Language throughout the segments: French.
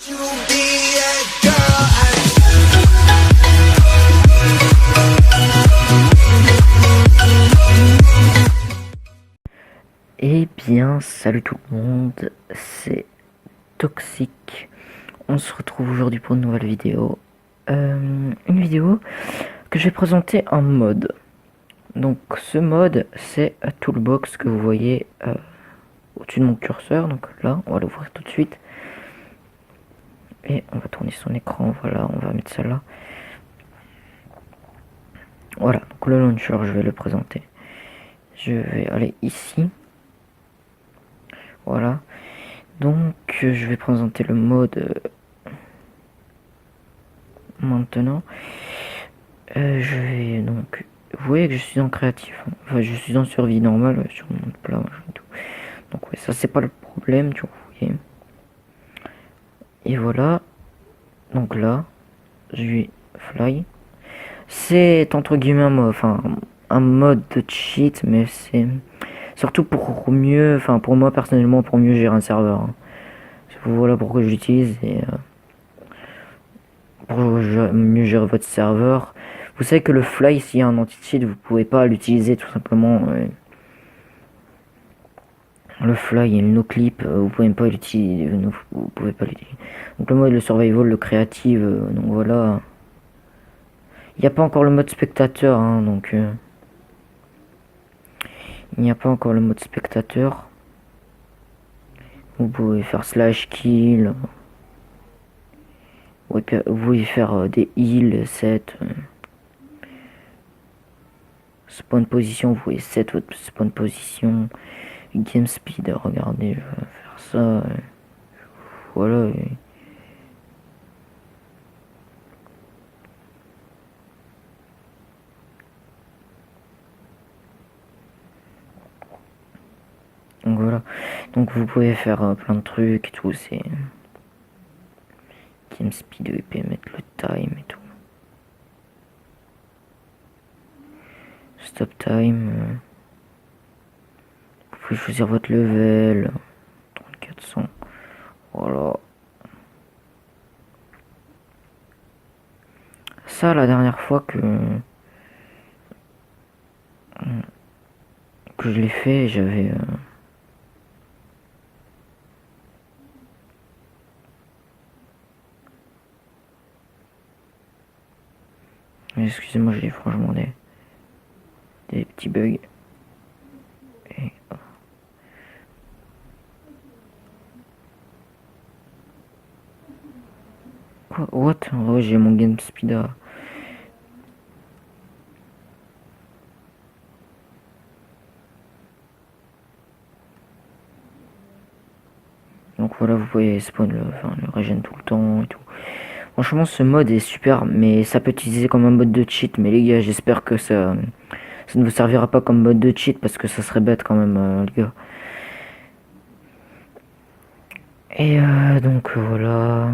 Eh bien, salut tout le monde, c'est Toxic. On se retrouve aujourd'hui pour une nouvelle vidéo. Une vidéo que je vais présenter en mode. Donc ce mode, c'est un toolbox que vous voyez au-dessus de mon curseur. Donc là, on va l'ouvrir tout de suite. Et on va tourner son écran, voilà, on va mettre ça là. Voilà, donc le launcher, je vais le présenter. Je vais aller ici. Voilà. Donc je vais présenter le mode maintenant. Je vais donc... Vous voyez que je suis en créatif. Enfin, je suis en survie normale sur mon mode plat et tout. Donc ouais, ça c'est pas le problème, tu vois, vous voyez. Et voilà. Donc là, je vais fly. C'est entre guillemets un mode de cheat, mais c'est surtout pour mieux, enfin pour moi personnellement, pour mieux gérer un serveur. Voilà pourquoi je l'utilise et pour mieux gérer votre serveur. Vous savez que le fly, s'il y a un anti-cheat, vous pouvez pas l'utiliser tout simplement. Le fly et le no-clip, vous pouvez pas l'utiliser. Vous pouvez pas l'utiliser. Donc le mode le survival, le creative, donc voilà. Il n'y a pas encore le mode spectateur, hein, donc il n'y a pas encore le mode spectateur. Vous pouvez faire slash kill. Vous pouvez faire des heals, set. Spawn position, vous pouvez set votre spawn position. Game speed, regardez, je vais faire ça. Voilà. Donc voilà. Donc vous pouvez faire plein de trucs et tout. C'est game speed, vous pouvez mettre le time et tout. Stop time. Vous pouvez choisir votre level. 3400. Voilà. Ça, la dernière fois que je l'ai fait, j'avais excusez-moi, j'ai franchement des petits bugs. Et... Quoi? What? Oh, j'ai mon game speed à... Donc voilà, vous pouvez spawn le régène tout le temps et tout. Franchement, ce mode est super, mais ça peut utiliser comme un mode de cheat. Mais les gars, j'espère que ça ne vous servira pas comme mode de cheat parce que ça serait bête quand même, les gars. Et donc voilà.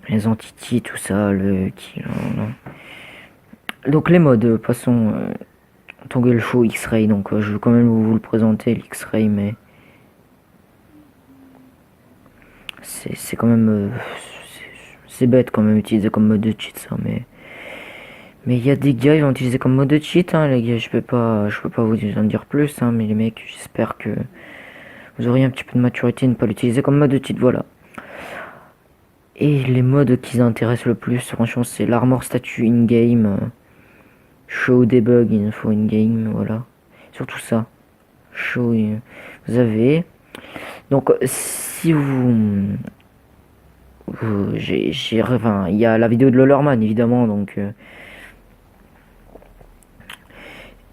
Les entités, tout ça, le kill. Donc les modes, passons. Toggle show X-Ray, donc je veux quand même vous le présenter, l'X-Ray, mais c'est quand même c'est bête quand même utiliser comme mode de cheat ça, mais il y a des gars ils vont utiliser comme mode de cheat, hein, les gars. Je peux pas vous en dire plus, hein, mais les mecs, j'espère que vous auriez un petit peu de maturité et ne pas l'utiliser comme mode de cheat. Voilà. Et les modes qui intéressent le plus, franchement, c'est l'armor statue in game, show debug info in game, voilà, surtout ça. Show, vous avez donc si enfin, il y a la vidéo de Lollerman évidemment, donc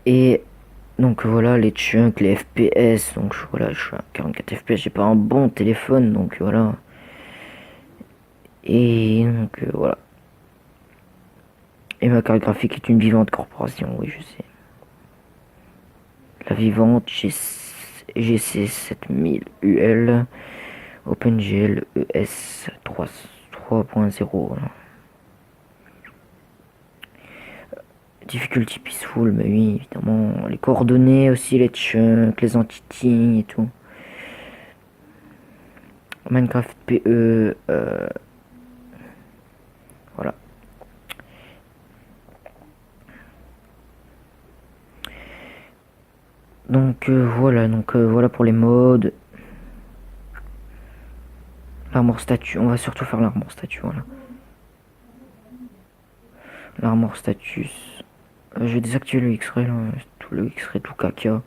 et donc voilà les chunks, les FPS. Donc voilà, je suis à 44 FPS, j'ai pas un bon téléphone, donc voilà. Et donc voilà. Et ma carte graphique est une Vivante Corporation, oui je sais. La Vivante GC 7000 UL OpenGL ES 3.0. Difficulty peaceful, mais oui, évidemment. Les coordonnées aussi, les chunks, les entités et tout. Minecraft PE, voilà. Donc voilà pour les modes. L'armor statue, on va surtout faire l'armor statue, voilà. L'armor status. Je vais désactiver le X-ray là, tout le X-ray tout caca.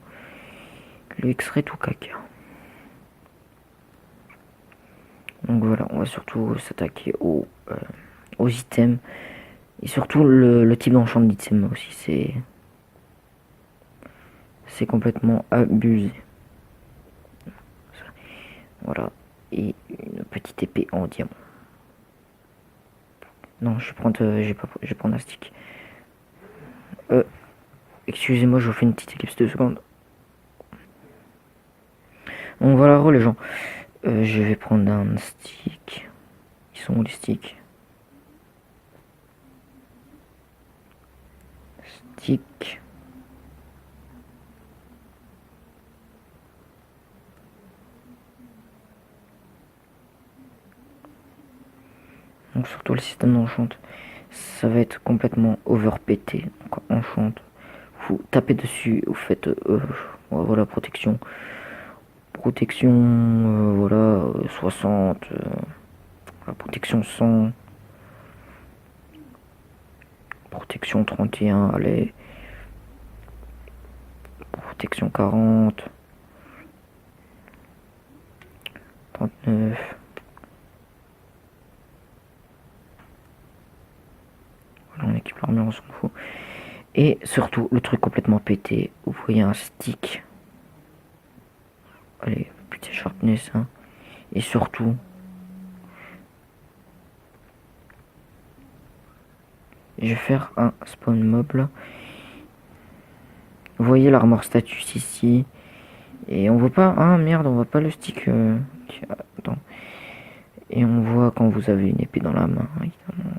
Le X-ray tout caca. Donc voilà, on va surtout s'attaquer aux items. Et surtout le type d'enchant d'item aussi, c'est complètement abusé. Voilà. Et une petite épée en diamant. Non, je vais prendre un stick. Excusez-moi, je vous fais une petite ellipse de secondes. Donc voilà, les gens. Je vais prendre un stick. Ils sont où les sticks? Stick. Donc surtout le système d'enchant, ça va être complètement overpété. Donc enchant, vous tapez dessus, vous faites voilà protection. Protection voilà 60 protection 100 protection 31 allez protection 40 39 voilà on équipe l'armure on s'en fout et surtout le truc complètement pété vous voyez un stick allez petit sharpness hein. Et surtout je vais faire un spawn mob là. Vous voyez l'armor status ici et on voit pas ah merde on voit pas le stick attends. Et on voit quand vous avez une épée dans la main évidemment.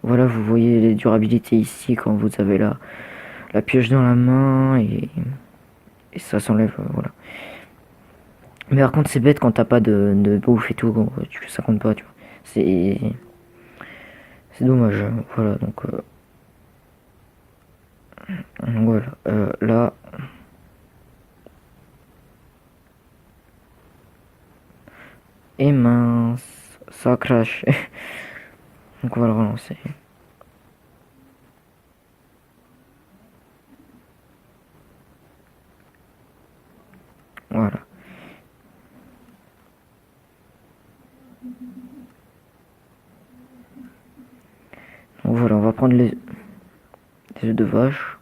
Voilà vous voyez les durabilités ici quand vous avez la pioche dans la main et ça s'enlève voilà. Mais par contre c'est bête quand t'as pas de bouffe et tout ça compte pas tu vois. C'est dommage voilà donc voilà là et mince ça a craché donc on va le relancer. Voilà. Donc voilà, on va prendre les œufs de vache.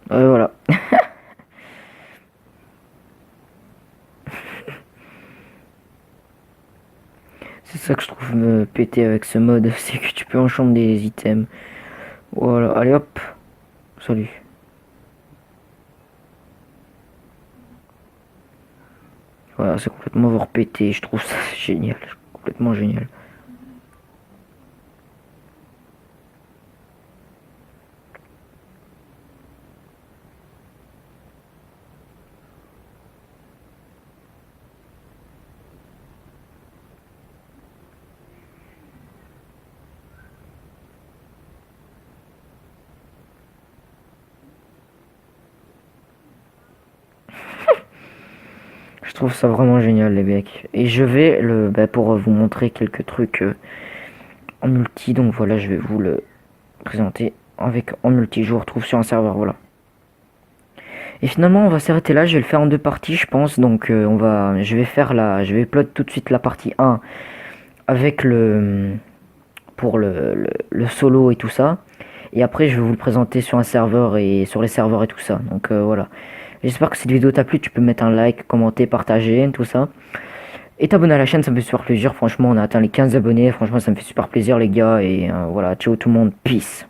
Voilà. C'est ça que je trouve me péter avec ce mode, c'est que tu peux enchanter des items. Voilà, allez hop. Salut. Voilà, c'est complètement repété, je trouve ça génial, complètement génial. Je trouve ça vraiment génial les mecs. Et je vais pour vous montrer quelques trucs en multi, donc voilà, je vais vous le présenter avec en multi, je vous retrouve sur un serveur, voilà. Et finalement, on va s'arrêter là, je vais le faire en deux parties, je pense, donc je vais upload tout de suite la partie 1 avec pour le solo et tout ça. Et après, je vais vous le présenter sur un serveur et sur les serveurs et tout ça. Donc voilà. J'espère que cette vidéo t'a plu. Tu peux mettre un like, commenter, partager, tout ça. Et t'abonner à la chaîne, ça me fait super plaisir. Franchement, on a atteint les 15 abonnés. Franchement, ça me fait super plaisir, les gars. Et voilà, ciao tout le monde. Peace.